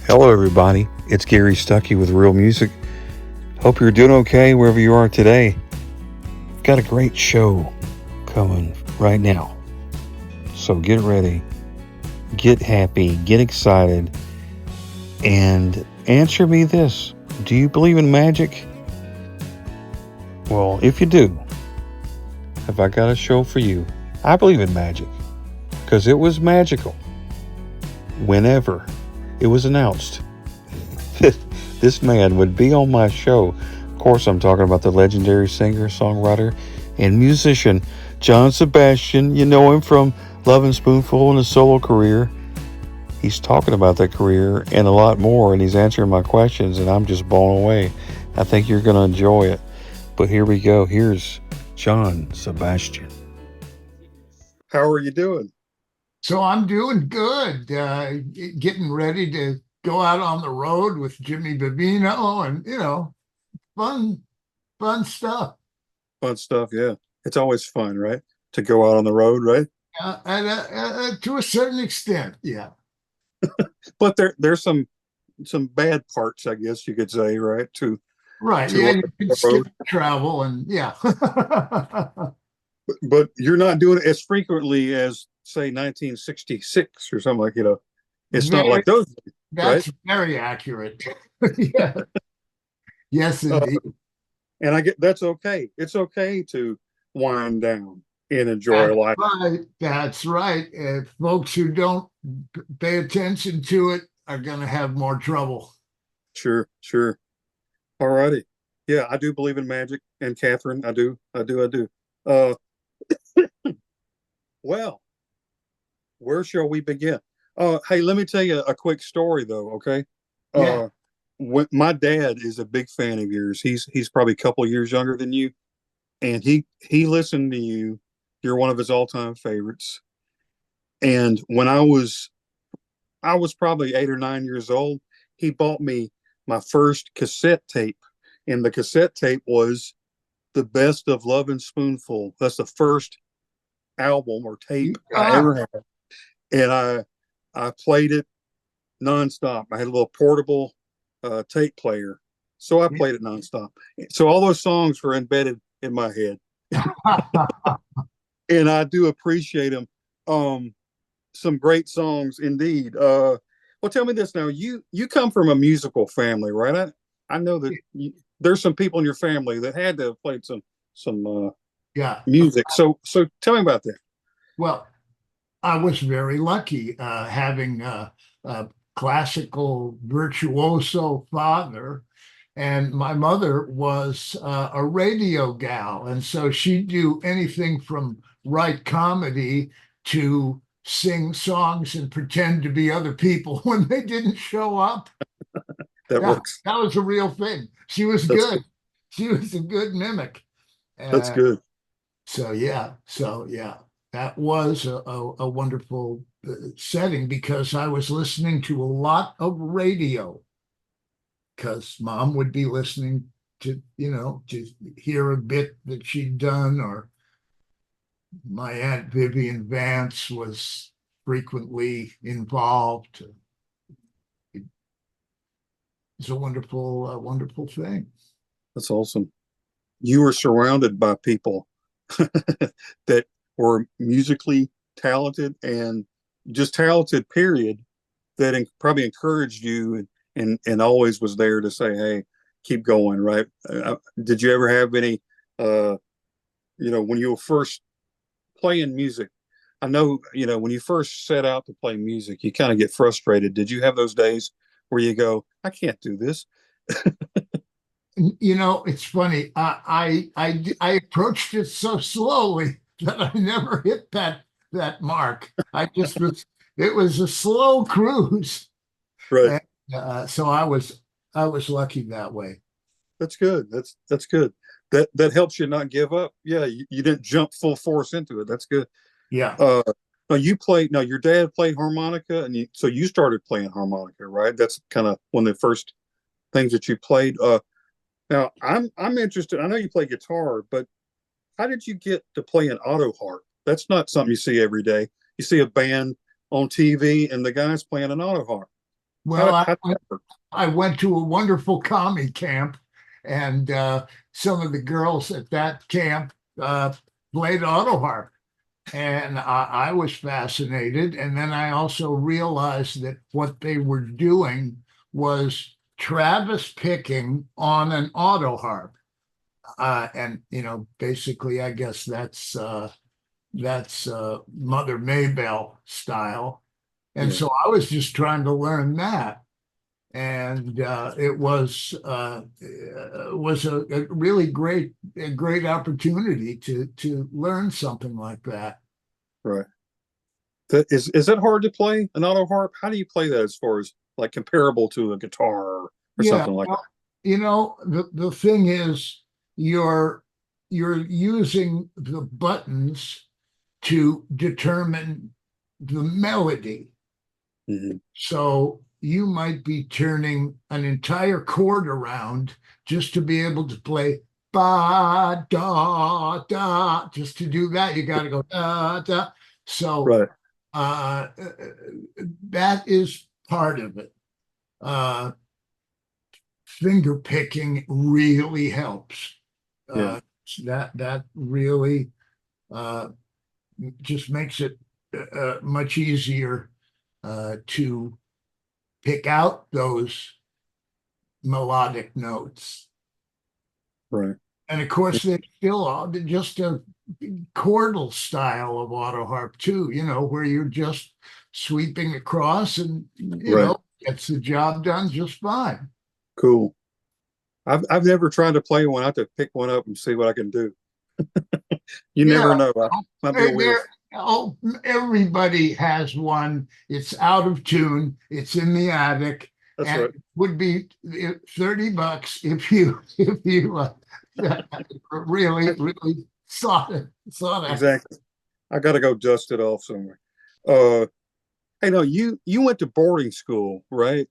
Hello, everybody. It's Gary Stuckey with Real Music. Hope you're doing okay wherever you are today. Got a great show coming right now. So get ready, get happy, get excited, and answer me this. Do you believe in magic? Well, if you do, have I got a show for you? I believe in magic because it was magical whenever it was announced that this man would be on my show. Of course, I'm talking about the legendary singer, songwriter, and musician John Sebastian. You know him from Lovin Spoonful and his solo career. He's talking about that career and a lot more, and he's answering my questions, and I'm just blown away. I think you're going to enjoy it. But here we go. Here's John Sebastian. How are you doing? So I'm doing good, getting ready to go out on the road with Jimmy Bavino and, fun, fun stuff. Fun stuff, yeah. It's always fun, right? To go out on the road, right? To a certain extent, yeah. But there's some bad parts, I guess you could say, right? Right, To yeah, you can the skip road. travel and yeah. But you're not doing it as frequently as, say, 1966 or something It's not Very, like those, right? that's very accurate. Yeah. Yes, Uh, indeed. and I get that's okay. It's okay to wind down and enjoy That's life. right. That's right. Folks who don't pay attention to it are going to have more trouble. Sure, sure. All righty. Yeah, I do believe in magic. And Catherine, I do. Uh, well, where shall we begin? Hey, let me tell you a quick story, though. Okay. Yeah. My dad is a big fan of yours. He's probably a couple of years younger than you, and he listened to you. You're one of his all time favorites. And when I was probably 8 or 9 years old, he bought me my first cassette tape, and the cassette tape was the best of Lovin Spoonful. That's the first album or tape I Ah, ever had, and I played it nonstop. I had a little portable tape player, so I played it nonstop. So all those songs were embedded in my head, and I do appreciate them. Some great songs indeed. Well, tell me this now. You come from a musical family, right? I know that there's some people in your family that had to have played some yeah. music. So tell me about that. Well, I was very lucky having a classical virtuoso father. And my mother was a radio gal. And so she'd do anything from write comedy to sing songs and pretend to be other people when they didn't show up. That Yeah, works. that was a real thing. She was That's good. She was a good mimic. that's Uh, good. so yeah, that was a wonderful setting because I was listening to a lot of radio because mom would be listening to hear a bit that she'd done, or my Aunt Vivian Vance was frequently involved. It's a wonderful thing. That's awesome. You were surrounded by people that were musically talented and just talented, period, that probably encouraged you and always was there to say, hey, keep going, right? Did you ever have any, when you were first playing music? I know, when you first set out to play music, you kind of get frustrated. Did you have those days where you go, I can't do this? It's funny. I approached it so slowly that I never hit that mark. It was a slow cruise, Right. and so I was lucky that way. That's good. That's good. That helps you not give up. Yeah, you didn't jump full force into it. That's good. Yeah. Uh, now your dad played harmonica, and so you started playing harmonica, right? That's kind of one of the first things that you played. Now I'm interested. I know you play guitar, but how did you get to play an autoharp? That's not something you see every day. You see a band on TV, and the guy's playing an autoharp. Well, How did that work? I went to a wonderful commie camp, and some of the girls at that camp played autoharp. And I was fascinated. And then I also realized that what they were doing was Travis picking on an auto harp. And basically, I guess that's Mother Maybell style. And Yeah, so I was just trying to learn that. And it was a really great opportunity to learn something like that. right. Is it hard to play an auto harp? How do you play that as far as like comparable to a guitar or Yeah, something like that? well, the thing is you're you're using the buttons to determine the melody. Hmm. So you might be turning an entire chord around just to be able to play ba da da. Just to do that, you got to go da da. So Right. uh, that is part of it. Uh, Finger picking really helps. Yeah. Uh, that really uh, just makes it much easier to pick out those melodic notes. Right. And of course, they still are just a chordal style of auto harp too, where you're just sweeping across and, Right. gets the job done just fine. Cool. I've never tried to play one. I have to pick one up and see what I can do. You never Yeah. know. I might be a wheel. Oh, everybody has one. It's out of tune. It's in the attic, That's and right. it would be $30 if you really saw that. Exactly. I got to go dust it off somewhere. Uh, hey, no, you went to boarding school, right?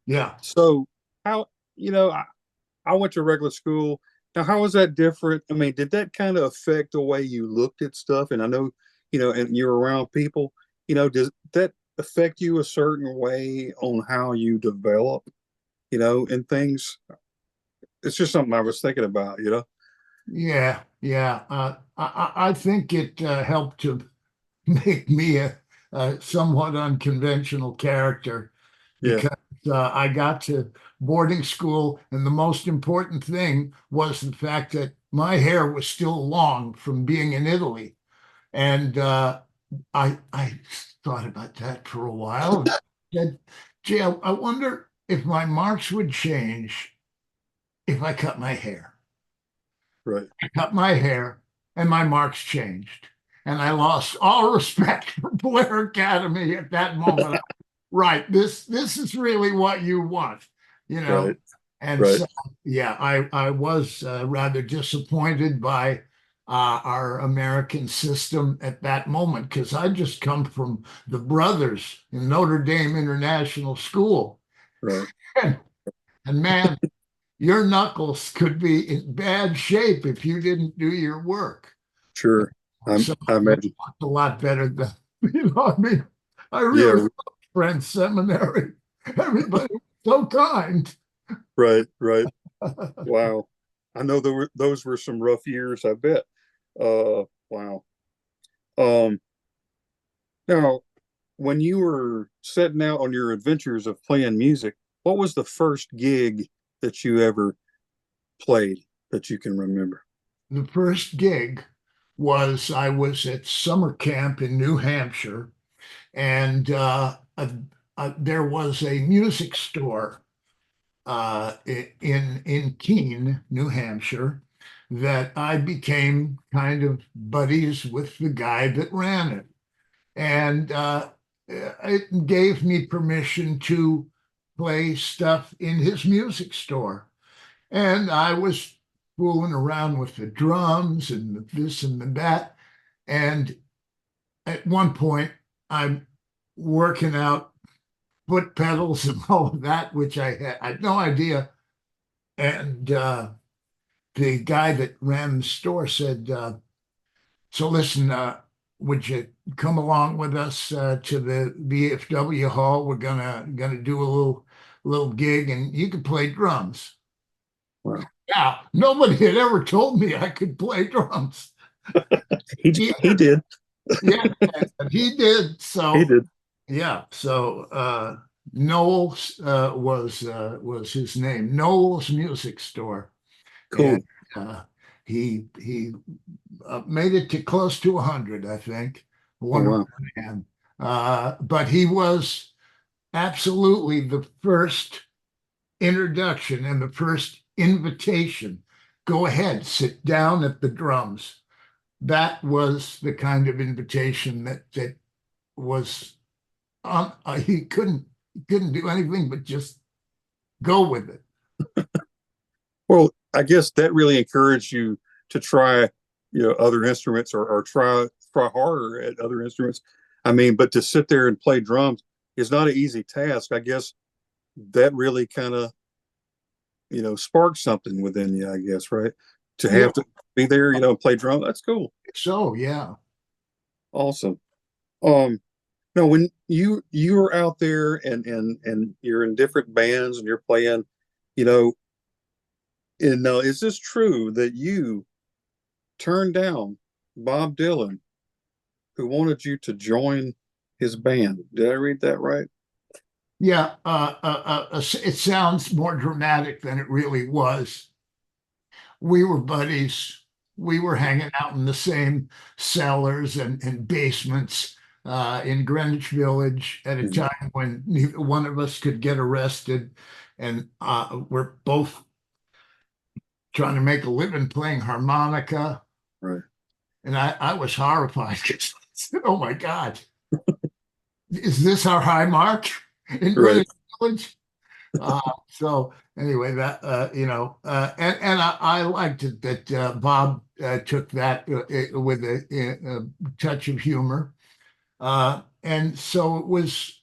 Yeah. So how, you know, I went to regular school. Now, how was that different? I mean, did that kind of affect the way you looked at stuff? And I know, and you're around people, does that affect you a certain way on how you develop, and things? It's just something I was thinking about. Yeah, yeah. I think it helped to make me a somewhat unconventional character Yeah, because I got to boarding school, and the most important thing was the fact that my hair was still long from being in Italy, and I thought about that for a while and said, "Gee, I wonder if my marks would change if I cut my hair." right. I cut my hair, and my marks changed, and I lost all respect for Blair Academy at that moment. Right. This is really what you want, you know. Right, And right. so, yeah, I was rather disappointed by our American system at that moment because I just come from the brothers in Notre Dame International School, Right. and, and man, your knuckles could be in bad shape if you didn't do your work. Sure. So I it's imagine. a lot better than, I mean, I really Yeah, love Friends Seminary. Everybody was so kind. right, right. Wow. I know those were some rough years, I bet. Wow. Um, Now, when you were setting out on your adventures of playing music, what was the first gig that you ever played that you can remember? The first gig was I was at summer camp in New Hampshire, and there was a music store in Keene, New Hampshire, that I became kind of buddies with the guy that ran it. And it gave me permission to play stuff in his music store. And I was fooling around with the drums and this and that. And at one point, I'm working out foot pedals and all of that, which I had no idea. And the guy that ran the store said, "So listen, would you come along with us to the VFW hall. We're gonna do a little gig, and you could play drums. Wow. Yeah, nobody had ever told me I could play drums. He did. Yeah, and he did. He So did. yeah, so Noel was his name, Noel's Music Store, and Cool. he made it to close to 100, I think. A Oh wonderful wow. man. But he was absolutely the first introduction and the first invitation. Go ahead, sit down at the drums. That was the kind of invitation that was he couldn't do anything but just go with it. Well, I guess that really encouraged you to try, other instruments, or try harder at other instruments. I mean, but to sit there and play drums is not an easy task. I guess that really kind of, sparked something within you, I guess, right? To Yeah, have to be there, play drum. That's cool. so yeah. Awesome. Um, no, when you are out there and you're in different bands and you're playing, you know, and is this true that you turned down Bob Dylan, who wanted you to join his band? Did I read that right? Yeah, it sounds more dramatic than it really was. We were buddies. We were hanging out in the same cellars and basements in Greenwich Village at a Mhm. time when neither one of us could get arrested, and we're both trying to make a living playing harmonica. Right, And I was horrified because I said, "Oh my God, is this our high mark in right, Greenwich Village?" Uh, so anyway, that and I liked it that Bob took that with a touch of humor, and so it was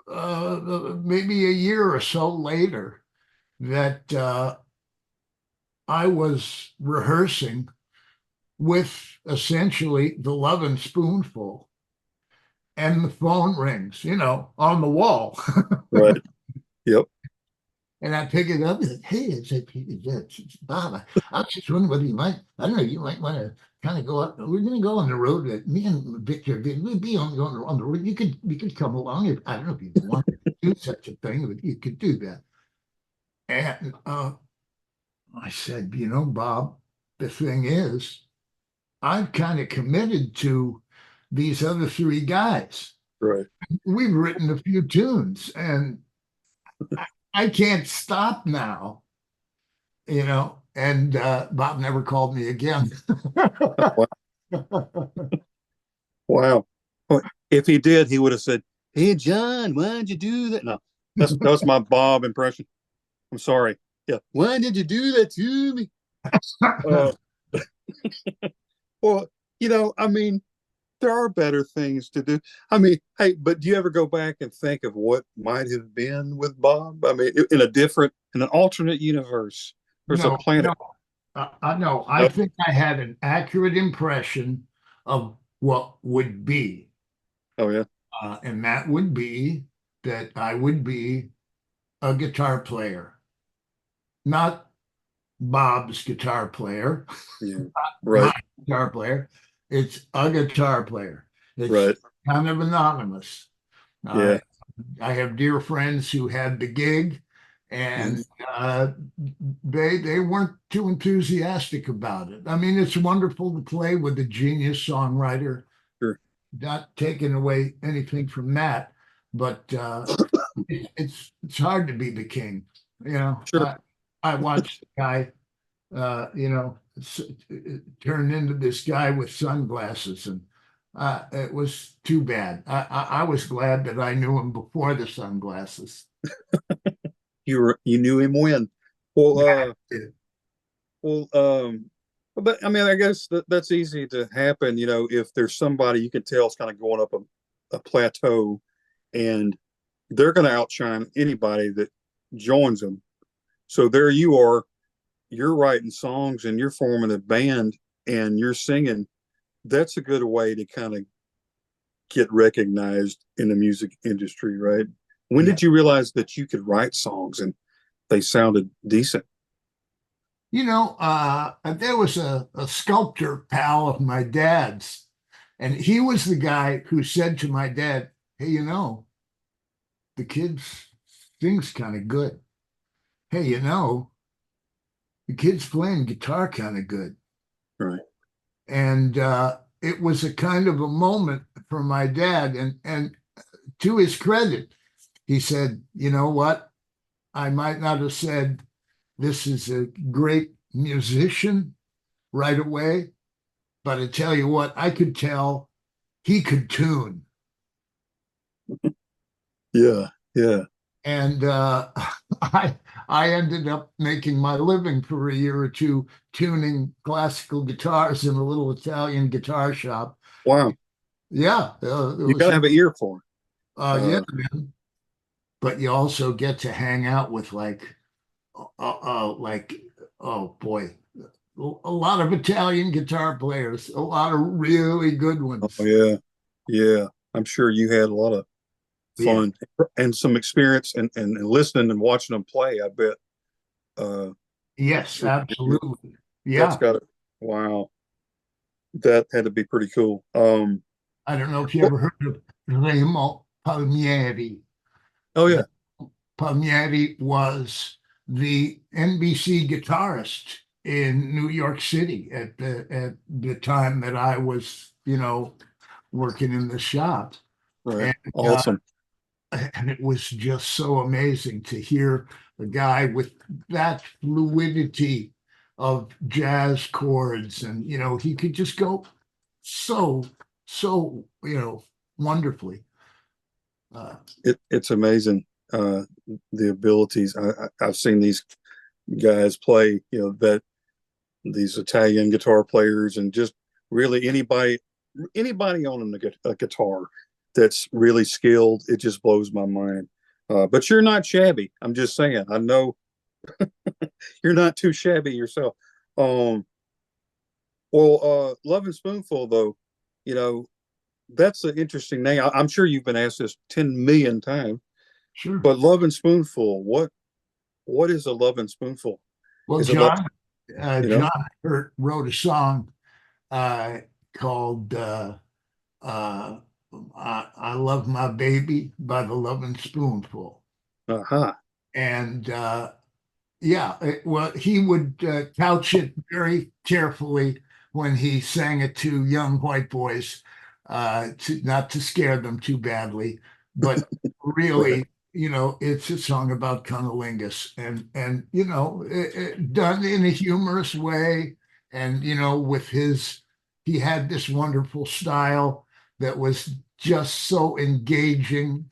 maybe a year or so later that I was rehearsing with essentially the Lovin Spoonful, and the phone rings, on the wall. right. Yep. And I pick it up and said, "Hey, it's Bob. I was just wondering whether you might, I don't know, you might want to kind of go up. We're going to go on the road. Me and Victor, we'd be on the road. You could come along. I don't know if you want to do such a thing, but you could do that." And I said, Bob, the thing is, I've kind of committed to these other three guys. Right. We've written a few tunes, and I can't stop now. And Bob never called me again. Wow. Wow. Well, if he did, he would have said, "Hey, John, why'd you do that?" No, that was my Bob impression. I'm sorry. Yeah. Why did you do that to me? Uh, well, I mean, there are better things to do. I mean, hey, but do you ever go back and think of what might have been with Bob? I mean, in an alternate universe, there's a No, planet. no, no. I No? think I had an accurate impression of what would be, Oh yeah, and that would be that I would be a guitar player, not Bob's guitar player, yeah, my right, guitar player. It's a guitar player. It's right, kind of anonymous. yeah, I have dear friends who had the gig, yeah, and they weren't too enthusiastic about it. I mean, it's wonderful to play with a genius songwriter, sure, not taking away anything from that, but it's hard to be the king. You know, sure. I watched the guy, turn into this guy with sunglasses, and it was too bad. I was glad that I knew him before the sunglasses. You knew him when? Well, Yeah. well, but I mean, I guess that's easy to happen. If there's somebody you can tell is kind of going up a plateau, and they're going to outshine anybody that joins them. So there you are, you're writing songs and you're forming a band and you're singing. That's a good way to kind of get recognized in the music industry, right? When Yeah. did you realize that you could write songs and they sounded decent? There was a sculptor pal of my dad's, and he was the guy who said to my dad, "Hey, the kid sings kind of good. Hey, the kid's playing guitar kind of good." Right. And it was a kind of a moment for my dad. And to his credit, he said, "You know what? I might not have said this is a great musician right away, but I tell you what, I could tell he could tune." Yeah. Yeah. And I I ended up making my living for a year or two tuning classical guitars in a little Italian guitar shop. Wow. Yeah, it You got was to have an ear for yeah, it. man. But you also get to hang out with like oh boy, a lot of Italian guitar players, a lot of really good Oh, ones. yeah. Yeah. I'm sure you had a lot of Yeah. fun and some experience and listening and watching them play. I bet. Uh, Yes, absolutely. that's Yeah. got it. Wow. That had to be pretty cool. I don't know if you What? ever heard of Remo Palmieri. Oh, yeah. Palmieri was the NBC guitarist in New York City at the time that I was, working in the shop. Right. And Awesome. and it was just so amazing to hear a guy with that fluidity of jazz chords, and he could just go so wonderfully. It's amazing, the abilities. I've seen these guys play, that these Italian guitar players and just really anybody on a guitar that's really skilled. It just blows my mind. But you're not shabby. I'm just saying. I know you're not too shabby yourself. Um, Lovin Spoonful, though, you know, that's an interesting name. I'm sure you've been asked this 10 million times, Sure. but Lovin Spoonful, what is a Lovin Spoonful? Well, Is it like, you know? John Hurt wrote a song uh, called uh, I Love My Baby by the Lovin' Spoonful. Uh-huh. And yeah, well, he would couch it very carefully when he sang it to young white boys, not to scare them too badly, but Right. really, it's a song about cunnilingus, and done in a humorous way, and with he had this wonderful style that was just so engaging,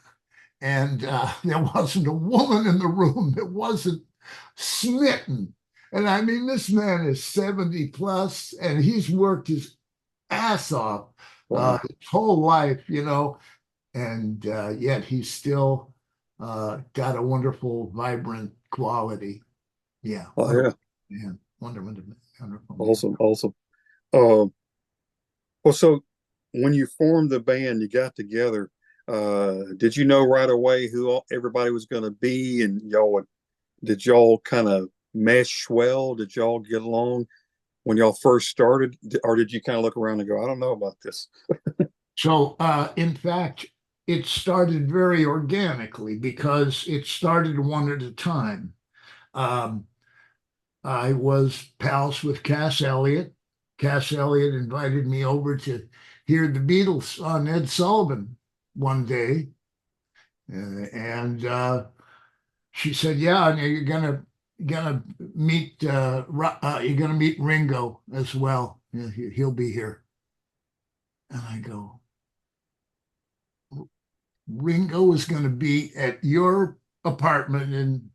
and there wasn't a woman in the room that wasn't smitten. And I mean, this man is 70 plus and he's worked his ass off Wow. his whole life, and yet he's still got a wonderful, vibrant quality. Yeah. Oh, What a yeah. man. Wonderful man. Awesome. Awesome. Um, well, so when you formed the band, you got together, did you know right away who everybody was going to be? And did y'all kind of mesh well? Did y'all get along when y'all first started? Or did you kind of look around and go, I don't know about this? So, in fact, it started very organically because it started one at a time. Um, I was pals with Cass Elliot. Cass Elliot invited me over to hear the Beatles on Ed Sullivan one day, and she said, "Yeah, and you're gonna meet you're gonna meet Ringo as well. Yeah, he'll be here." And I go, "Ringo is going to be at your apartment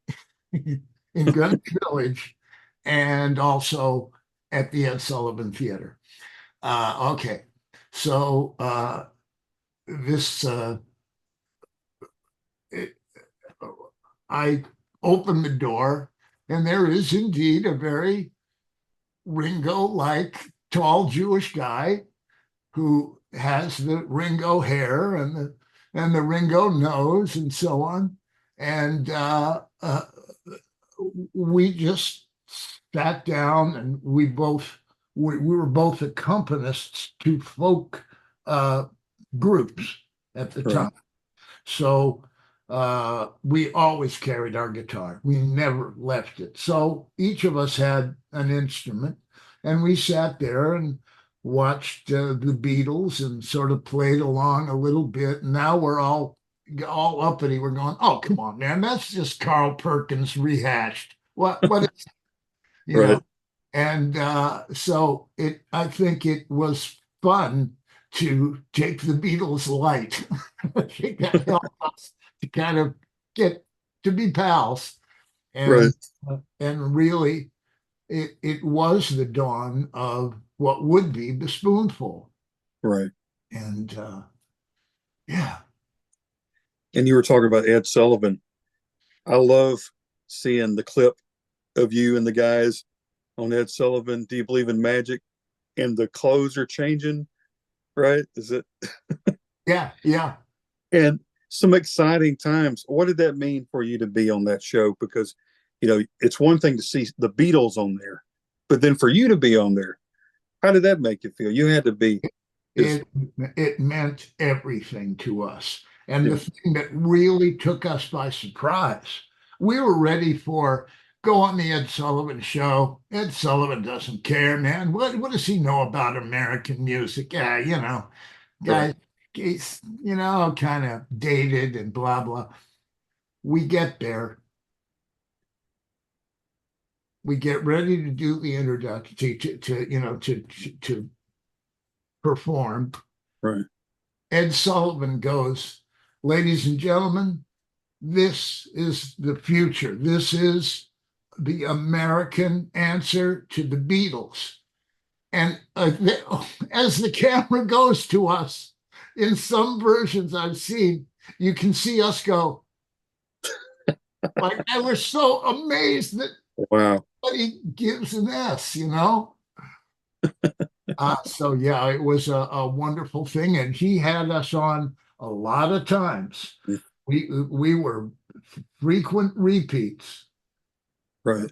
in Greenwich Village, and also at the Ed Sullivan Theater." Okay, so this it, I open the door, and there is indeed a very Ringo-like tall Jewish guy who has the Ringo hair and the Ringo nose and so on. And we just sat down and we were both accompanists to folk groups at the time. So we always carried our guitar. We never left it. So each of us had an instrument, and we sat there and watched the Beatles and sort of played along a little bit. And now we're all uppity. We're going, oh, come on, man, that's just Carl Perkins rehashed. What is, you know? And so I think it was fun to take the Beatles light. I think that helped us to kind of get to be pals. And and really it was the dawn of what would be the Spoonful. Right. And yeah. And you were talking about Ed Sullivan. I love seeing the clip of you and the guys on Ed Sullivan. Do you believe in magic? And the clothes are changing, right? Is it? Yeah, yeah. And some exciting times. What did that mean for you to be on that show? Because, you know, it's one thing to see the Beatles on there, but then for you to be on there, how did that make you feel? You had to be. It meant everything to us. And the thing that really took us by surprise, we were ready for go on the Ed Sullivan Show. Ed Sullivan doesn't care, man. What does he know about American music? Yeah, you know, guy, he's, you know, kind of dated and blah, blah. We get there. We get ready to do the introduction to perform. Right. Ed Sullivan goes, ladies and gentlemen, this is the future. This is the American answer to the Beatles. And as the camera goes to us, in some versions I've seen, you can see us go, like, I was so amazed that he gives an S, you know? So yeah, it was a wonderful thing. And he had us on a lot of times. We were frequent repeats. Right.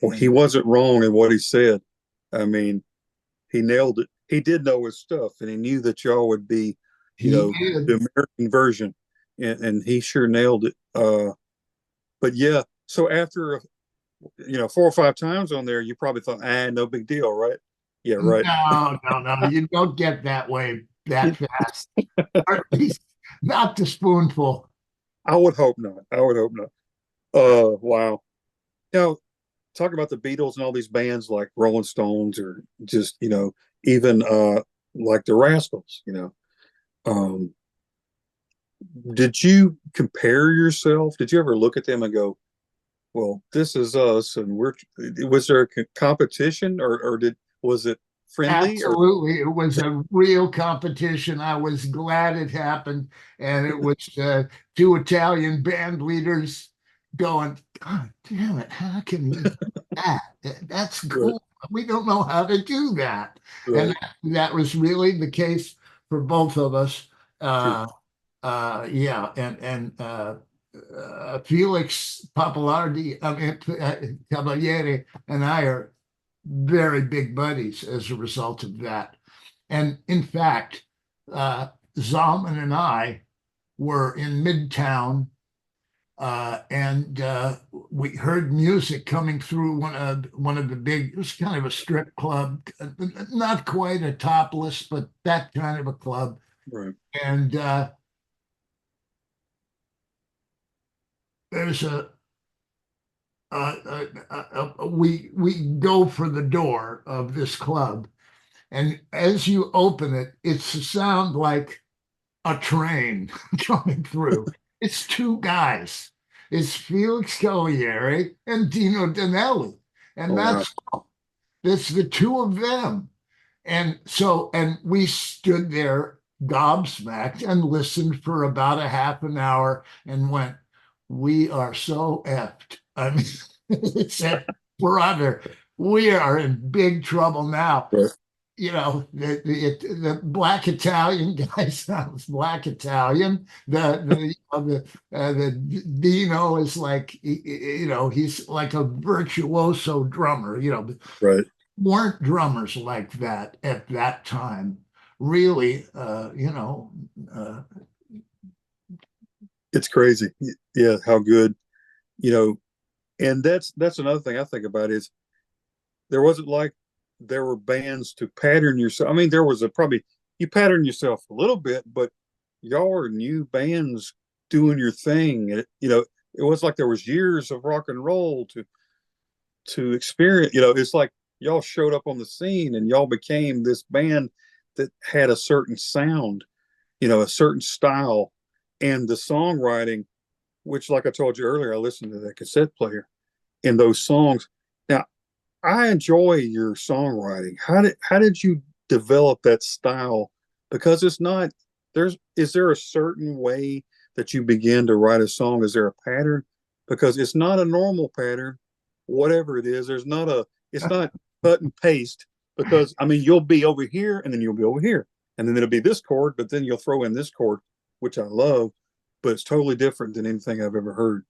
Well, he wasn't wrong in what he said. I mean, he nailed it. He did know his stuff, and he knew that y'all would be, the American version, and he sure nailed it. But yeah, so after 4 or 5 times on there, you probably thought, no big deal, right? Yeah, right. No, you don't get that way that fast. Or at least not the Spoonful. I would hope not. Wow. Now, talk about the Beatles and all these bands like Rolling Stones, or just, even like the Rascals, did you compare yourself? Did you ever look at them and go, well, this is us, and was there a competition, or was it friendly? Absolutely. It was a real competition. I was glad it happened. And it was 2 Italian band leaders going, God damn it, how can we do that? That's cool. We don't know how to do that. And that was really the case for both of us. Yeah. And Felix Cavaliere and I are very big buddies as a result of that. And in fact, Zalman and I were in Midtown, and we heard music coming through one of the big, it was kind of a strip club, not quite a Topless, but that kind of a club. Right. And there's we go for the door of this club, and as you open it, it's a sound like a train coming through. It's 2 guys. It's Felix Cavaliere and Dino Danelli, and that's the 2 of them. And we stood there gobsmacked and listened for about a half an hour and went, we are so effed. I mean, said, brother, we are in big trouble now. Right. the black Italian guy sounds black Italian. The Dino is like, he's like a virtuoso drummer. Right. Weren't drummers like that at that time, really. It's crazy. Yeah, how good, you know, and that's another thing I think about is there wasn't like there were bands to pattern yourself. I mean, there was probably you pattern yourself a little bit, but y'all were new bands doing your thing. It was like there was years of rock and roll to experience. It's like y'all showed up on the scene and y'all became this band that had a certain sound, a certain style, and the songwriting, which, like I told you earlier, I listened to that cassette player in those songs. Now, I enjoy your songwriting. How did you develop that style? Because it's not is there a certain way that you begin to write a song? Is there a pattern? Because it's not a normal pattern, whatever it is. It's not cut and paste, because I mean you'll be over here and then you'll be over here. And then it'll be this chord, but then you'll throw in this chord, which I love, but it's totally different than anything I've ever heard.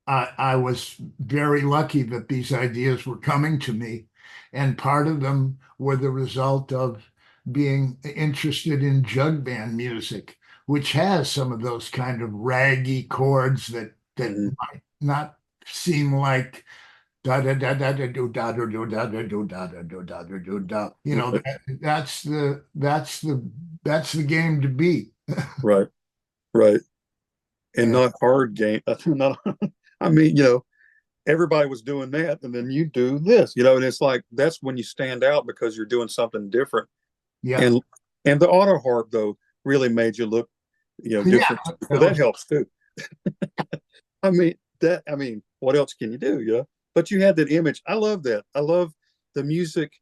I was very lucky that these ideas were coming to me, and part of them were the result of being interested in jug band music, which has some of those kind of raggy chords that Mhm. might not seem like da da da da da do da do do da da do da da do da do do da. That's the game to beat. Right, right. And And not hard game. Not, I mean, everybody was doing that, and then you do this, and it's like that's when you stand out because you're doing something different. yeah, And the auto harp though really made you look, yeah, different. So that that was helps too. What else can you do? But you had that image. I love that. I love the music,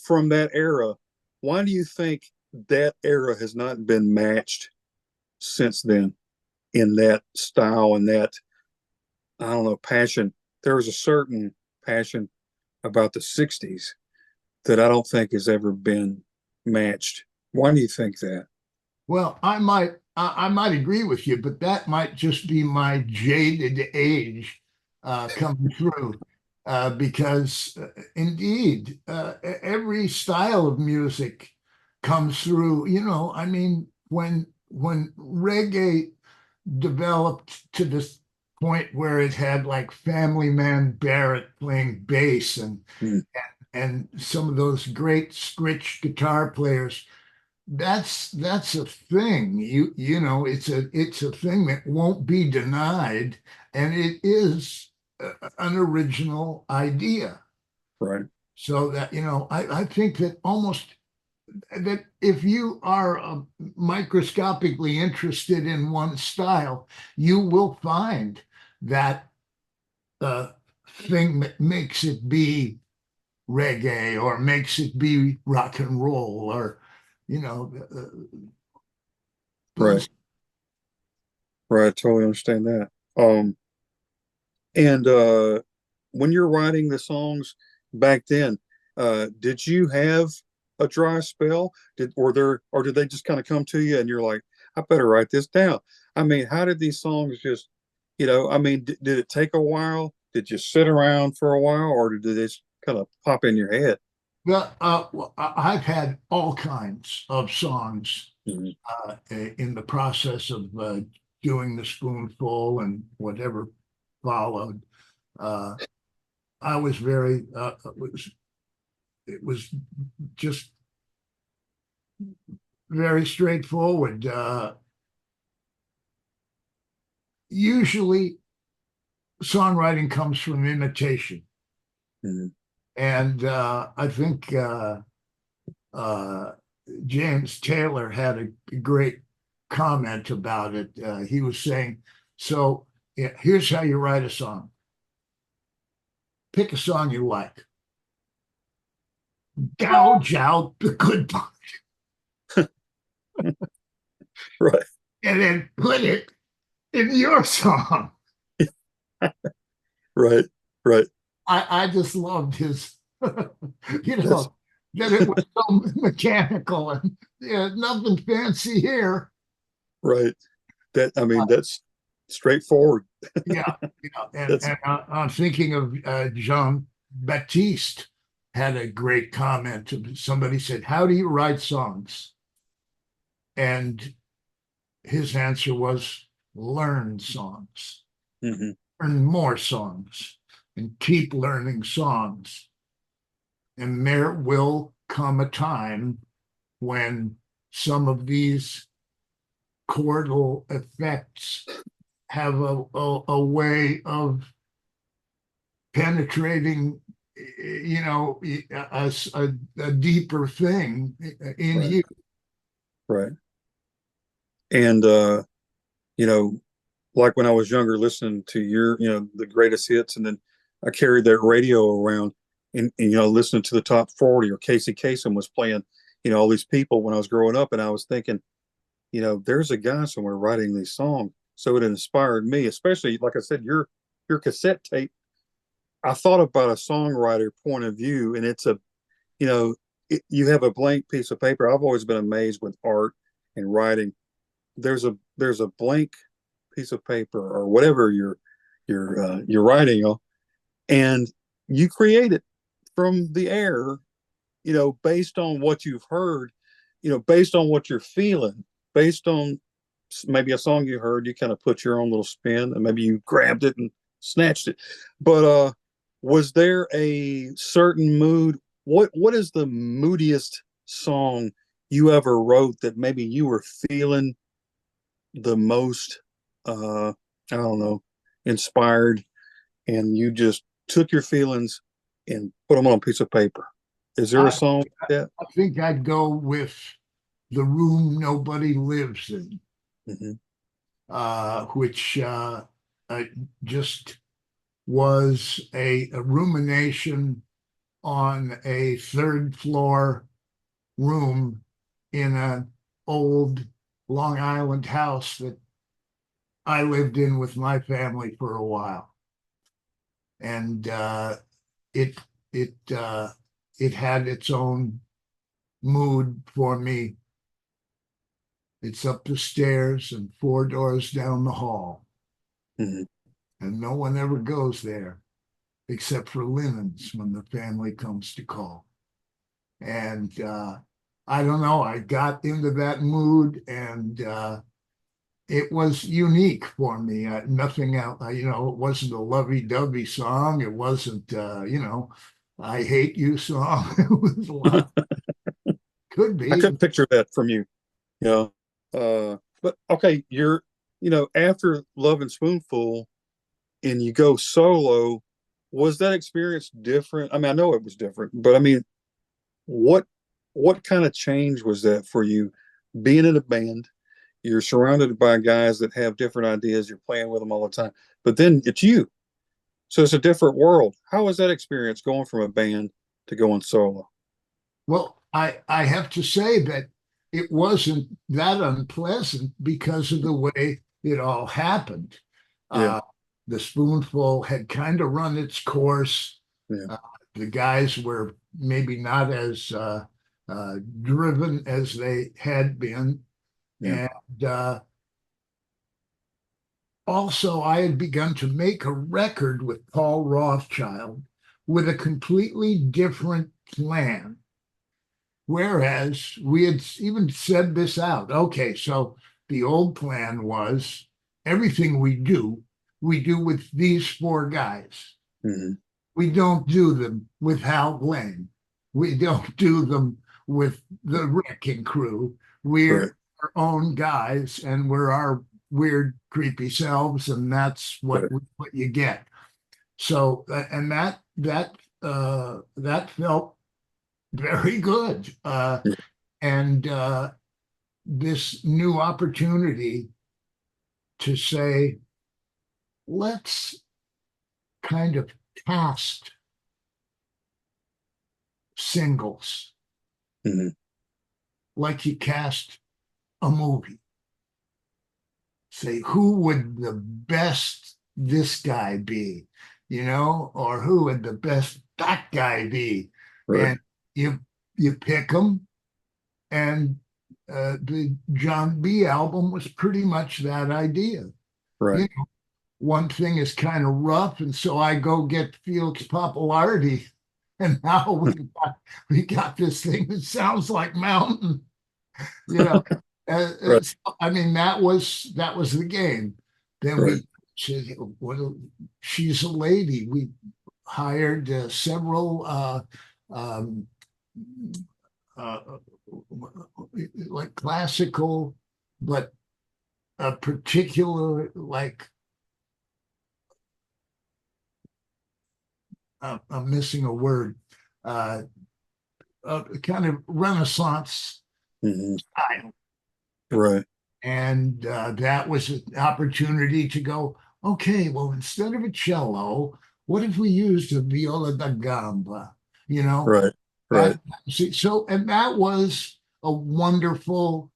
from that era. Why do you think that era has not been matched since then in that style and that, I don't know, passion? There was a certain passion about the 60s that I don't think has ever been matched. Why do you think that? Well, I might agree with you, but that might just be my jaded age coming through, because indeed, every style of music comes through. I mean, when reggae developed to this point where it had like Family Man Barrett playing bass, Mm, and some of those great scritch guitar players, that's a thing. It's a thing that won't be denied, and it is an original idea. right, So that, I think that almost that if you are microscopically interested in one style, you will find that thing that makes it be reggae or makes it be rock and roll, or right, those. right. I totally understand that. And when you're writing the songs back then, did you have a dry spell? Or did they just kind of come to you and you're like, I better write this down? I mean, how did these songs just, I mean, did it take a while? Did you sit around for a while, or did they just kind of pop in your head? Well, I've had all kinds of songs Mhm. in the process of doing the spoonful and whatever followed. Uh, I was very, it was just very straightforward. Usually, songwriting comes from imitation, Mhm. and I think uh, James Taylor had a great comment about it. He was saying, so yeah, here's how you write a song. Pick a song you like, gouge out the good part, Right, and then put it in your song. right, right. I just loved his You That's know, that it was so mechanical and nothing fancy here. right. That, I mean, that's straightforward. Yeah, yeah. That's And I'm thinking of Jean Baptiste had a great comment. Somebody said, "How do you write songs?" And his answer was, "Learn songs, mhm, learn more songs, and keep learning songs." And there will come a time when some of these chordal effects have a way of penetrating, a deeper thing in right, you. right. And you know, like when I was younger, listening to your, the greatest hits, and then I carried that radio around, and listening to the top 40, or Casey Kasem was playing, all these people when I was growing up, and I was thinking, there's a guy somewhere writing these songs. So it inspired me, especially like I said, your cassette tape. I thought about a songwriter point of view, and it's you know, you have a blank piece of paper. I've always been amazed with art and writing. There's a blank piece of paper or whatever you're writing on, and you create it from the air, based on what you've heard, based on what you're feeling, based on maybe a song you heard, you kind of put your own little spin, and maybe you grabbed it and snatched it. But was there a certain mood? What is the moodiest song you ever wrote that maybe you were feeling the most, I don't know, inspired, and you just took your feelings and put them on a piece of paper? Is there a I, song like that? I think I'd go with The Room Nobody Lives In, Mm-hmm. which uh, just was a rumination on a third floor room in an old Long Island house that I lived in with my family for a while. And it it it had its own mood for me. It's up the stairs and four doors down the hall, Mm-hmm. and no one ever goes there except for linens when the family comes to call. And I don't know, I got into that mood, and it was unique for me. Nothing else, it wasn't a lovey-dovey song. It wasn't, I hate you song. It was a lot, could I be. couldn't picture that from you. But okay, after Lovin Spoonful and you go solo, was that experience different? I mean, I know it was different, but I mean, what what kind of change was that for you? Being in a band, you're surrounded by guys that have different ideas, you're playing with them all the time, but then it's you. So it's a different world. How was that experience going from a band to going solo? Well, I have to say that it wasn't that unpleasant because of the way it all happened. Yeah, Uh, the Spoonful had kind of run its course. yeah, Uh, the guys were maybe not as driven as they had been. yeah. And also, I had begun to make a record with Paul Rothchild with a completely different plan. Whereas we had even said this out. Okay, so the old plan was everything we do with these four guys. Hmm. We don't do them with Hal Blaine. We don't do them with the Wrecking Crew. Right, We're our own guys, and we're our weird, creepy selves, and that's right. what you get. So, and that felt very good. Yeah. And this new opportunity to say, let's kind of cast singles Hmm. like you cast a movie. Say, who would the best this guy be? or who would the best that guy be? Right. And you pick them, and the John B album was pretty much that idea. Right. One thing is kind of rough, and so I go get Felix Popularity, and now we got this thing that sounds like mountain. You know, Right. I mean that was the game. Then Right. we said, well, she's a lady. We hired several um, uh, like classical, but a particular like I'm missing a word, kind of Renaissance Mhm. style. Right. And that was an opportunity to go, okay, well, instead of a cello, what if we used a viola da gamba? Right. Right. That and that was a wonderful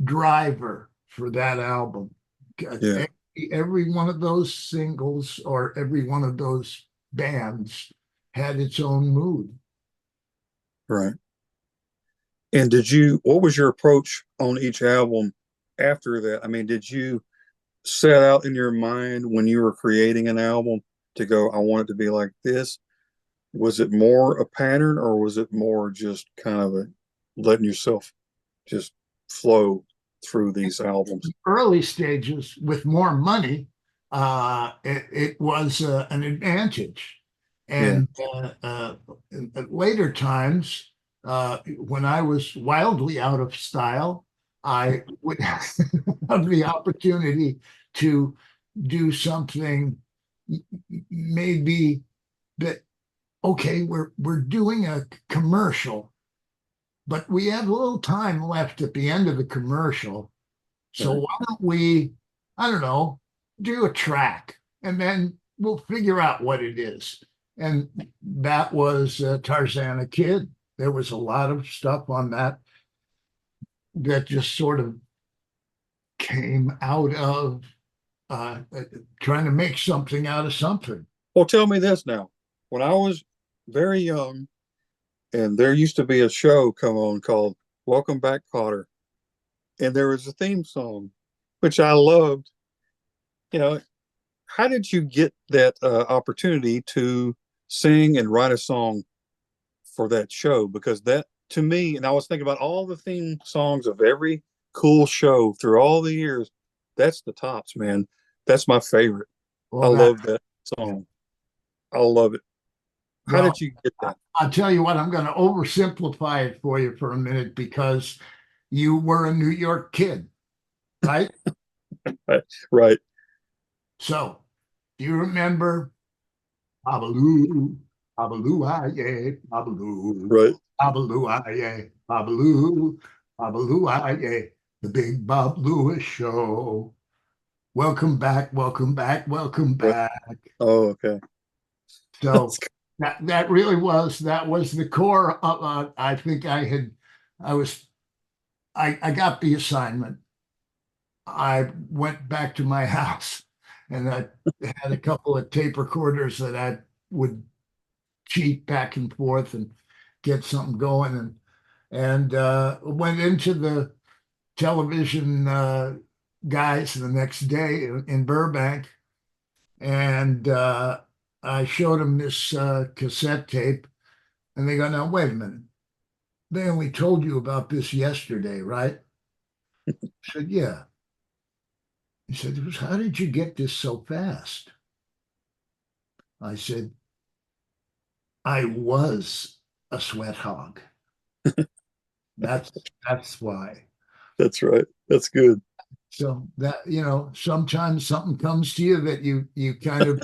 driver for that album. Yeah. Every one of those singles or every one of those bands had its own mood. Right. And what was your approach on each album after that? I mean, did you set out in your mind when you were creating an album to go, I want it to be like this? Was it more a pattern, or was it more just kind of letting yourself just flow through these albums? Early stages with more money, it was an advantage. Yeah. And at later times, when I was wildly out of style, I would have the opportunity to do something maybe that, okay, we're doing a commercial, but we have a little time left at the end of the commercial. So Right. why don't we, I don't know, do a track, and then we'll figure out what it is. And that was Tarzana Kid. There was a lot of stuff on that just sort of came out of trying to make something out of something. Well, tell me this now. When I was very young, and there used to be a show come on called Welcome Back Kotter, and there was a theme song, which I loved. You know, how did you get that opportunity to sing and write a song for that show? Because that, to me, and I was thinking about all the theme songs of every cool show through all the years, that's the tops, man. That's my favorite. I Well, love that song. I love it. How well, did you get that? I'll tell you what, I'm going to oversimplify it for you for a minute because you were a New York kid, right? Right. So, do you remember Babaloo, Babaloo, yeah, Babaloo, Right. Babaloo, yeah, Babaloo, Babaloo, yeah, the Big Bob Lewis Show. Welcome back, welcome back, welcome Right. back. Oh, okay. So that really was the core of. I think I got the assignment. I went back to my house, and I had a couple of tape recorders that I would cheat back and forth and get something going, and went into the television guys the next day in Burbank, and I showed them this cassette tape, and they go, "Now wait a minute, they only told you about this yesterday, right?" I said, "Yeah." He said, "How did you get this so fast?" I said, "I was a sweat hog. That's that's why." That's right. That's good. So that, sometimes something comes to you that you kind of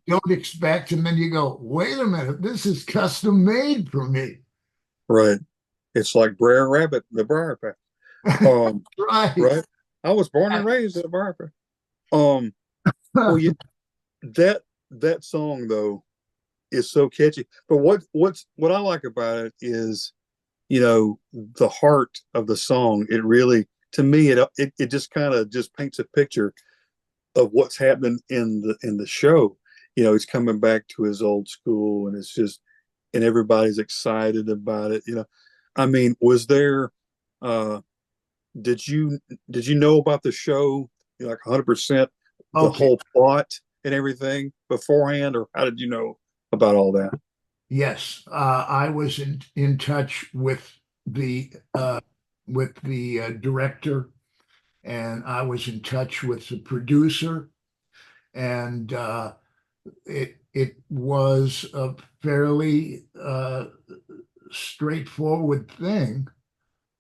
don't expect, and then you go, "Wait a minute, this is custom made for me." Right. It's like Brer Rabbit, the Briar Patch. Right. Right. I was born and raised in a Briar Patch. Well, that song though is so catchy. But what I like about it is, the heart of the song. It really, to me, it just kind of just paints a picture of what's happening in the show. he's coming back to his old school, and it's just, and everybody's excited about it. I mean, was there, uh, did you know about the show, like 100%, the Okay. whole plot and everything beforehand, or how did you know about all that? Yes, I was in touch with the director, and I was in touch with the producer, and it was a fairly straightforward thing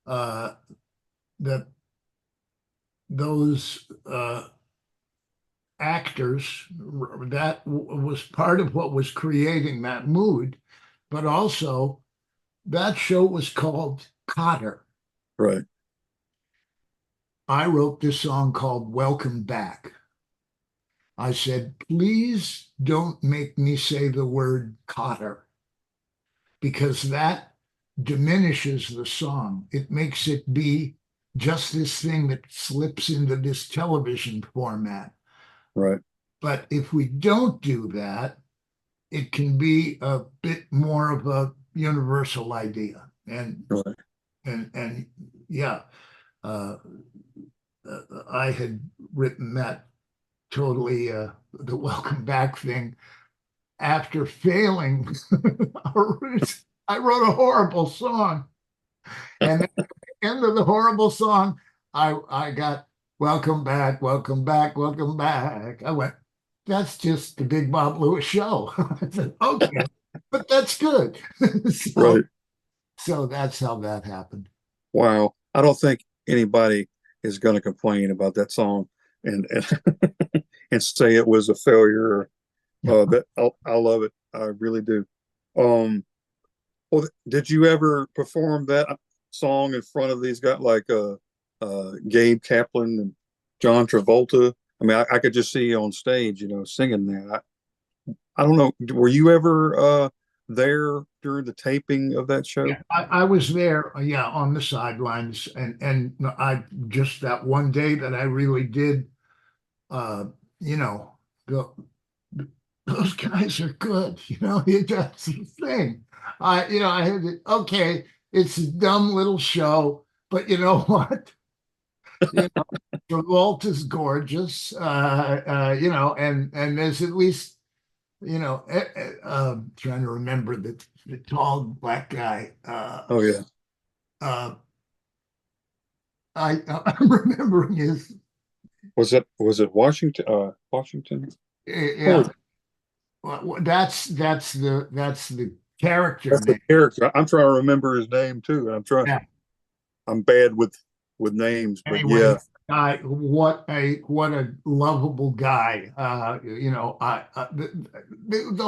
that those actors, that was part of what was creating that mood, but also that show was called Kotter. Right. I wrote this song called Welcome Back. I said, please don't make me say the word Kotter, because that diminishes the song. It makes it be just this thing that slips into this television format. Right. But if we don't do that, it can be a bit more of a universal idea. And Right. and yeah, uh, I had written that totally the welcome back thing after failing. I wrote a horrible song, and at the end of the horrible song, I got welcome back, welcome back, welcome back. I went, that's just the Big Bob Lewis show. I said, okay, but that's good. so Right. so that's how that happened. Wow. I don't think anybody is going to complain about that song and and say it was a failure. That I love it. I really do. Um, well, did you ever perform that song in front of these guys like Gabe Kaplan and John Travolta? I mean, I could just see you on stage, singing that. I don't know. Were you ever there during the taping of that show? Yeah, I was there, yeah, on the sidelines, and I just that one day that I really did, uh, you know, the, those guys are good, that's the thing. I had it, okay, it's a dumb little show, but you know what? You know, Travolta's gorgeous, and there's at least, trying to remember the tall black guy. Oh yeah. Uh, I'm remembering his, Was it Washington? Washington? yeah. Oh, Well, that's the character that's the name. character. I'm trying to remember his name too. Yeah. I'm bad with names, but Anyway, yeah. what a lovable guy. The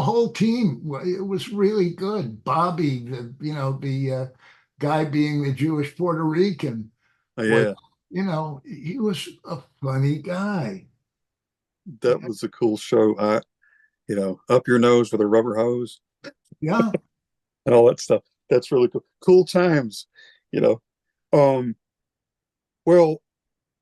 whole team, it was really good. Bobby, the guy being the Jewish Puerto Rican, Oh, was, yeah. he was a funny guy. That was a cool show. Up your nose with a rubber hose Yeah. and all that stuff. That's really cool. Cool times, you know. Um, well,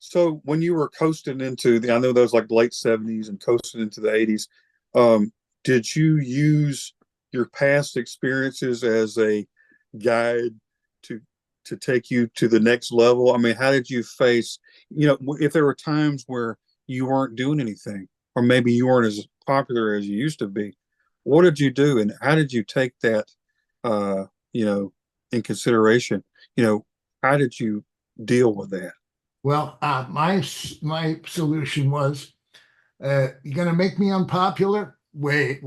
so when you were coasting into I know that was like late 70s and coasting into the 80s, um, did you use your past experiences as a guide to take you to the next level? I mean, how did you face, if there were times where you weren't doing anything, or maybe you weren't as popular as you used to be, what did you do, and how did you take that, uh, in consideration? How did you deal with that? Well, my solution was, you're gonna make me unpopular? Wait.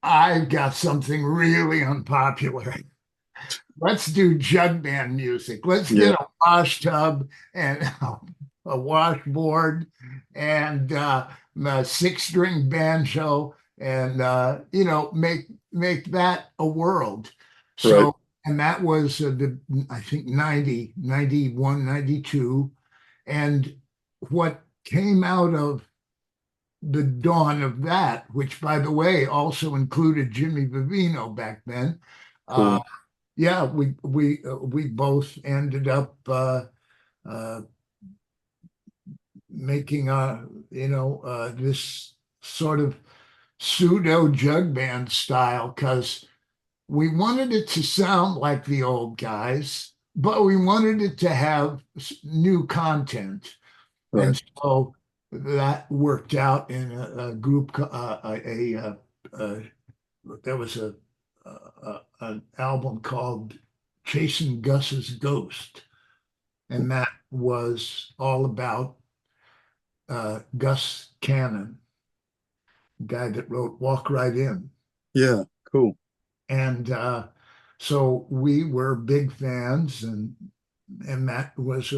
I've got something really unpopular. Let's do jug band music. Let's Yeah, get a wash tub and a washboard and a six-string banjo and make that a world. right, So, and that was I think 90, 91, 92. And what came out of the dawn of that, which by the way also included Jimmy Vivino back then, uh, cool, yeah, we both ended up uh, making this sort of pseudo jug band style because we wanted it to sound like the old guys, but we wanted it to have new content. Right. And so that worked out in a group, there was an album called Chasing Gus's Ghost. And that was all about Gus Cannon, guy that wrote Walk Right In. Yeah. Cool. And so we were big fans, and that was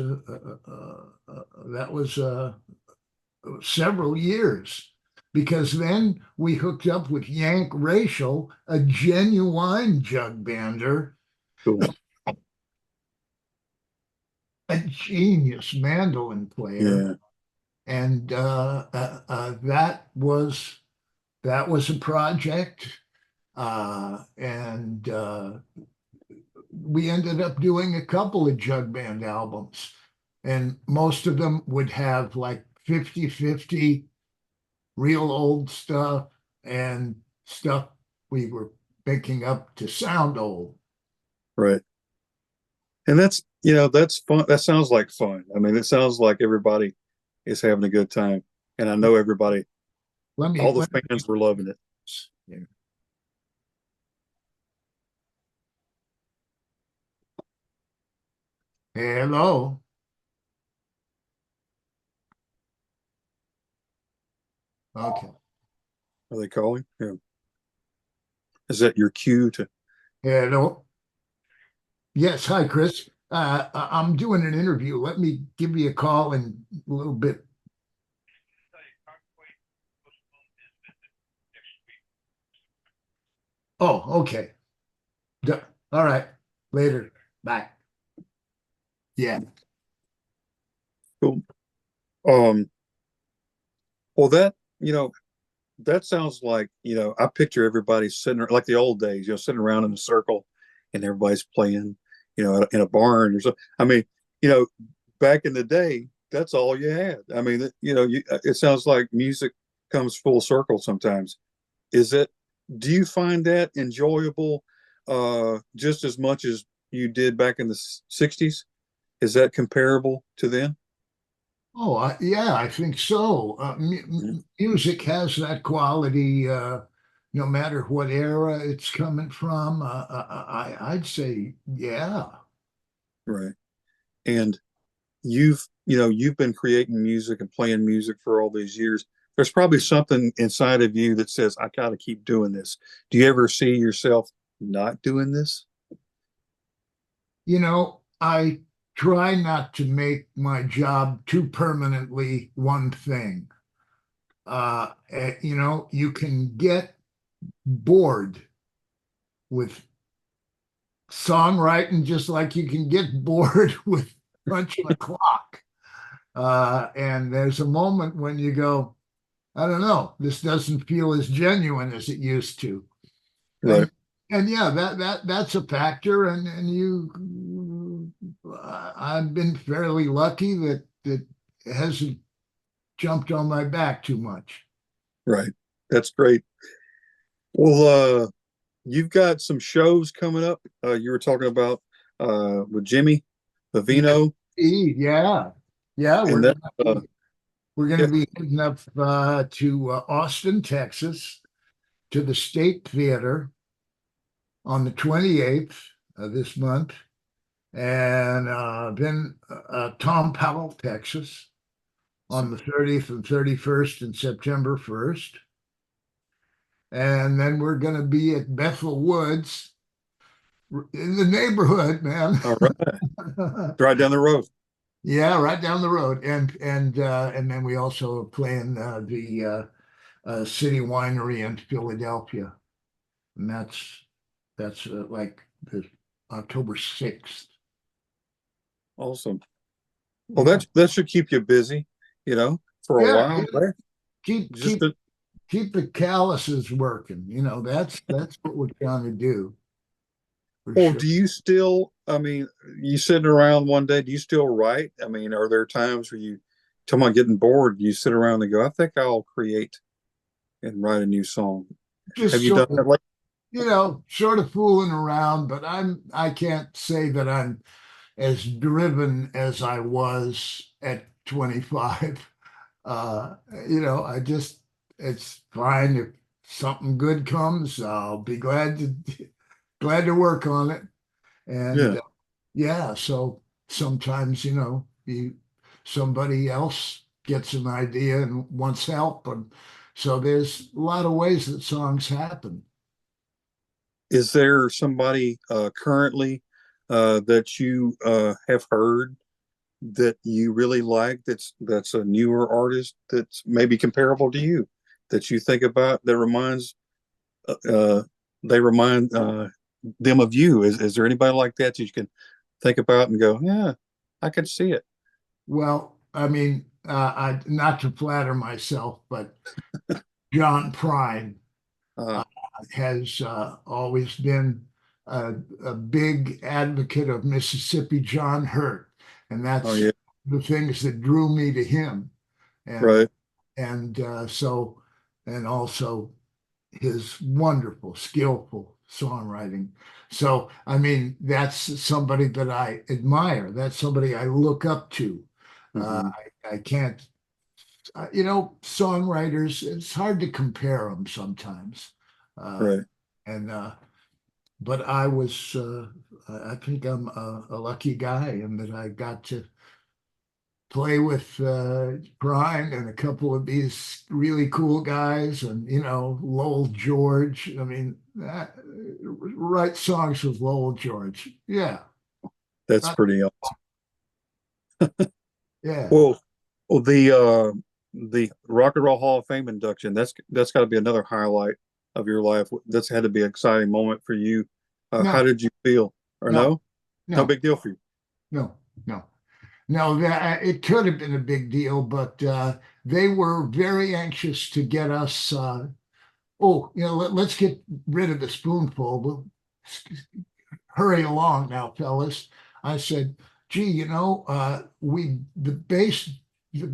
several years because then we hooked up with Yank Rachel, a genuine jug bander, Cool. a genius mandolin player, Yeah. and that was a project, and we ended up doing a couple of jug band albums, and most of them would have like 50-50 real old stuff and stuff we were picking up to sound old. Right. And that's fun. That sounds like fun. I mean, it sounds like everybody is having a good time. And I know everybody, all the fans were loving it. Yeah. Hello. Okay. Are they calling? Yeah. Is that your cue to? Hello. Yes. Hi, Chris. I'm doing an interview. Let me give you a call in a little bit. Oh, okay. All right. Later. Bye. Yeah. Cool. Well, that sounds like, I picture everybody sitting like the old days, sitting around in a circle and everybody's playing, in a barn or something. I mean, back in the day, that's all you had. I mean, it sounds like music comes full circle sometimes. Do you find that enjoyable, just as much as you did back in the 60s? Is that comparable to then? Oh, yeah, I think so. Mhm. Music has that quality, no matter what era it's coming from. I'd say, yeah. Right. And you've been creating music and playing music for all these years. There's probably something inside of you that says, I got to keep doing this. Do you ever see yourself not doing this? I try not to make my job too permanently one thing. You can get bored with songwriting just like you can get bored with punching a clock. And there's a moment when you go, I don't know, this doesn't feel as genuine as it used to. Right. And yeah, that's a factor. I've been fairly lucky that it hasn't jumped on my back too much. Right. That's great. Well, you've got some shows coming up. You were talking about with Jimmy Vivino, Yeah, yeah, and that we're going yeah, to be heading up to Austin, Texas, to the State Theater on the 28th of this month, and then Tom Powell, Texas, on the 30th and 31st and September 1st. And then we're going to be at Bethel Woods in the neighborhood, man. all right, right down the road. Yeah, right down the road. And then we also play in the City Winery in Philadelphia. And that's like the October 6th. Awesome. Well, that should keep you busy, for a while. Yeah. Keep Just keep keep the calluses working. That's what we're trying to do. Well, Sure. do you still, I mean, you sitting around one day, do you still write? I mean, are there times where you, talking about getting bored, do you sit around and go, I think I'll create and write a new song. Have Just you done sort of, that lately? sort of fooling around, but I can't say that I'm as driven as I was at 25. I just, it's fine if something good comes, I'll be glad to work on it. Yeah. And yeah, so sometimes, somebody else gets an idea and wants help. And so there's a lot of ways that songs happen. Is there somebody currently that you have heard that you really like that's a newer artist that's maybe comparable to you that you think about that reminds uh, they remind them of you? Is there anybody like that you can think about and go, yeah, I can see it? Well, I mean, not to flatter myself, but John Prine Uh, uh, has always been a big advocate of Mississippi John Hurt, and oh that's yeah, the things that drew me to him, and right. so and also his wonderful, skillful songwriting. So, I mean, that's somebody that I admire. That's somebody I look up to. Hmm. I can't, songwriters, it's hard to compare them sometimes. Uh, Right. and, but I think I'm a lucky guy in that I got to play with Brian and a couple of these really cool guys, and Lowell George. I mean, write songs with Lowell George. Yeah, That's uh, pretty awesome. yeah. Well, well, the Rock and Roll Hall of Fame induction, that's got to be another highlight of your life. That's had to be an exciting moment for you. How No, did you feel? Or no, no? No no, big deal for you. no, no, no. That it could have been a big deal, but they were very anxious to get us. Let's get rid of the spoonful. We'll hurry along now, fellas. I said, gee, the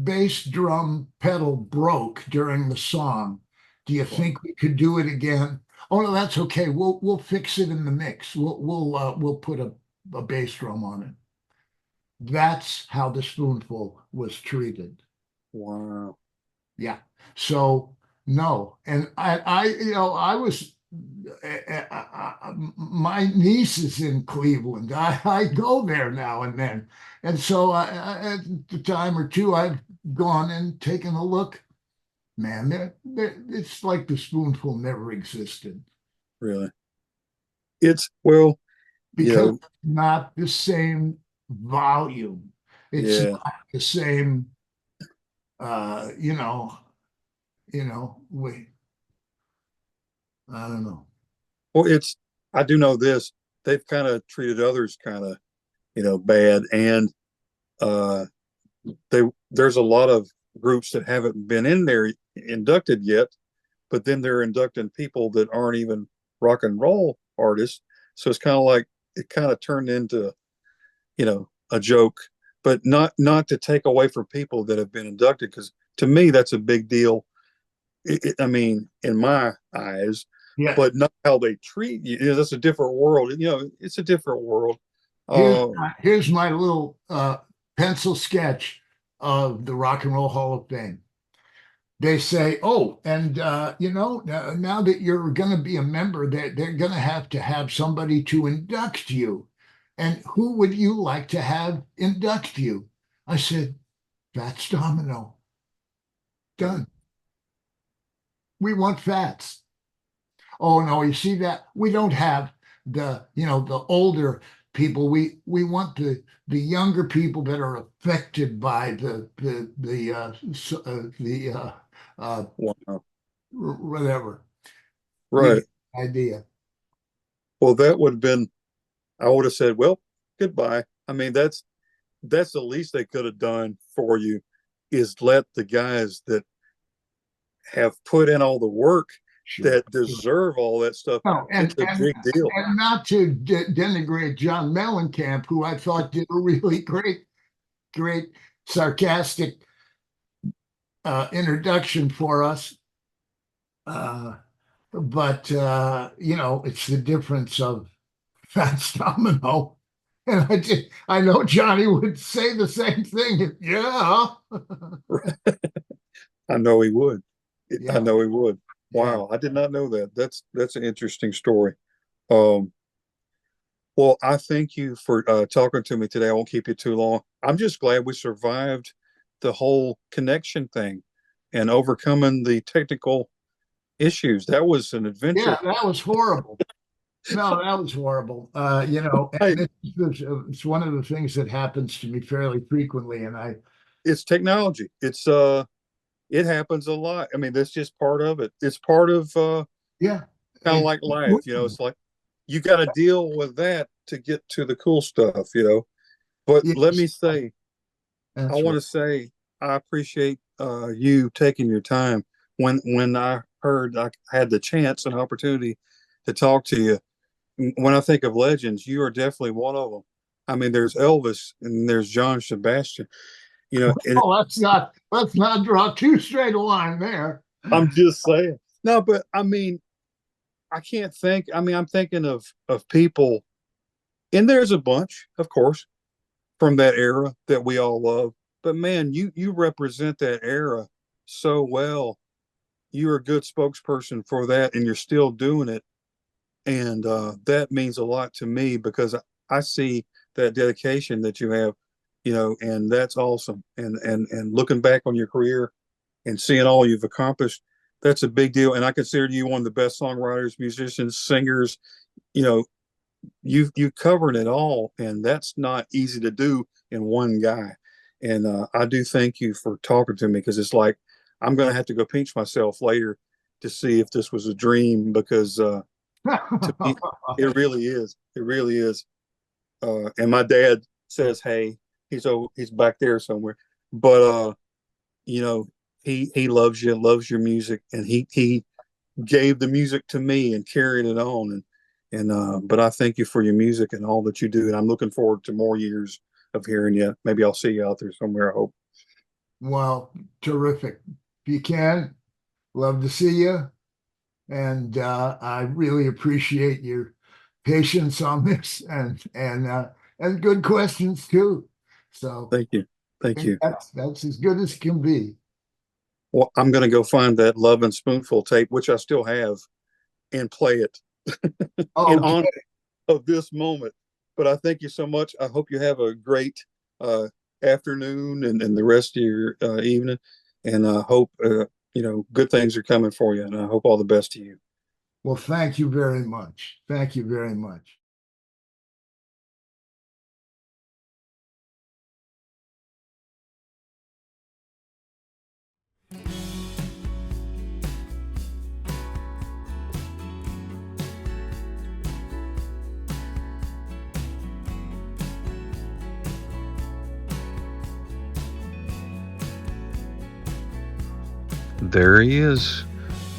bass drum pedal broke during the song. Do you Wow. think we could do it again? Oh no, that's okay. We'll fix it in the mix. We'll put a bass drum on it. That's how the spoonful was treated. Wow. Yeah. So no, and I was my niece is in Cleveland. I go there now and then, and so at the time or two I've gone and taken a look. Man, it's like the spoonful never existed Really? It's well, you because know, it's not the same volume. It's yeah. not the same. Uh, you know, we I don't know. Well, it's I do know this. They've kind of treated others kind of, bad, and uh, there's a lot of groups that haven't been in there inducted yet, but then they're inducting people that aren't even rock and roll artists. So it's kind of like it kind of turned into, a joke, but not to take away from people that have been inducted, because to me that's a big deal. I mean, in my eyes, Yeah. but not how they treat you. That's a different world. It's a different world. Here's Uh, here's my little pencil sketch of the Rock and Roll Hall of Fame. They say, oh, and now that you're going to be a member, they're going to have somebody to induct you. And who would you like to have induct you? I said, Fats Domino. Done. We want Fats. Oh no, you see that? We don't have the older people. We want the younger people that are affected by the wow. whatever. You Right. get the idea. Well, that would have been. I would have said, well, goodbye. I mean, that's the least they could have done for you, is let the guys that have put in all the work, Sure. that deserve all that stuff. No, It's a big deal. and not to denigrate John Mellencamp, who I thought did a really great sarcastic introduction for us. But it's the difference of Fats Domino. And I know Johnny would say the same thing. Yeah. I know he would. I Yeah. know he would. Wow, I did not know that. That's an interesting story. Um, well, I thank you for talking to me today. I won't keep you too long. I'm just glad we survived the whole connection thing and overcoming the technical issues. That was an Yeah, adventure. that was horrible. No, that was horrible. Hey, And it's one of the things that happens to me fairly frequently. And it's technology. It happens a lot. I mean, that's just part of it. It's part of yeah, kind of it, like life, it's like you got to deal with that to get to the cool stuff. But let yes, me say, I that's want right. to say I appreciate you taking your time. When I heard I had the chance and opportunity to talk to you, when I think of legends, you are definitely one of them. I mean, there's Elvis and there's John Sebastian. And Oh, let's not draw too straight a line there. I'm just saying. No, but I mean, I can't think. I mean, I'm thinking of people, and there's a bunch, of course, from that era that we all love. But man, you represent that era so well. You're a good spokesperson for that, and you're still doing it, and that means a lot to me because I see that dedication that you have, and that's awesome. And looking back on your career and seeing all you've accomplished, that's a big deal. And I consider you one of the best songwriters, musicians, singers. You know, you covered it all, and that's not easy to do in one guy. And I do thank you for talking to me because it's like I'm going to have to go pinch myself later to see if this was a dream because to me it really is. It really is. And my dad says, "Hey, he's back there somewhere," but you know, he loves you, loves your music, and he gave the music to me and carried it on. And but I thank you for your music and all that you do, and I'm looking forward to more years of hearing you. Maybe I'll see you out there somewhere. I hope. Well, terrific. If you can, love to see you. And I really appreciate your patience on this and good questions too. So Thank you, thank you. that's as good as can be. Well, I'm going to go find that Lovin Spoonful tape, which I still have, and play it in Okay. honor of this moment. But I thank you so much. I hope you have a great uh, afternoon and the rest of your evening. And I hope, good things are coming for you. And I hope all the best to you. Well, thank you very much. Thank you very much. There he is,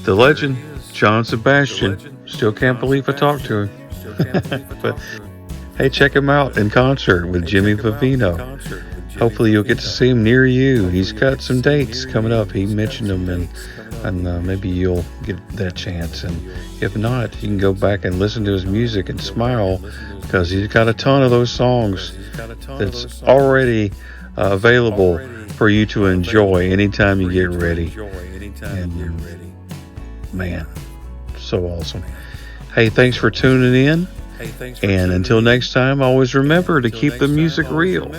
the legend, John Sebastian. Still can't believe I talked to him. But hey, check him out in concert with Jimmy Vivino. Hopefully you'll get to see him near you. He's got some dates coming up. He mentioned them, and maybe you'll get that chance. And if not, you can go back and listen to his music and smile because he's got a ton of those songs that's already available for you to enjoy anytime you get ready. And man, so awesome. Hey, thanks for tuning in. And until next time, always remember to keep the music real.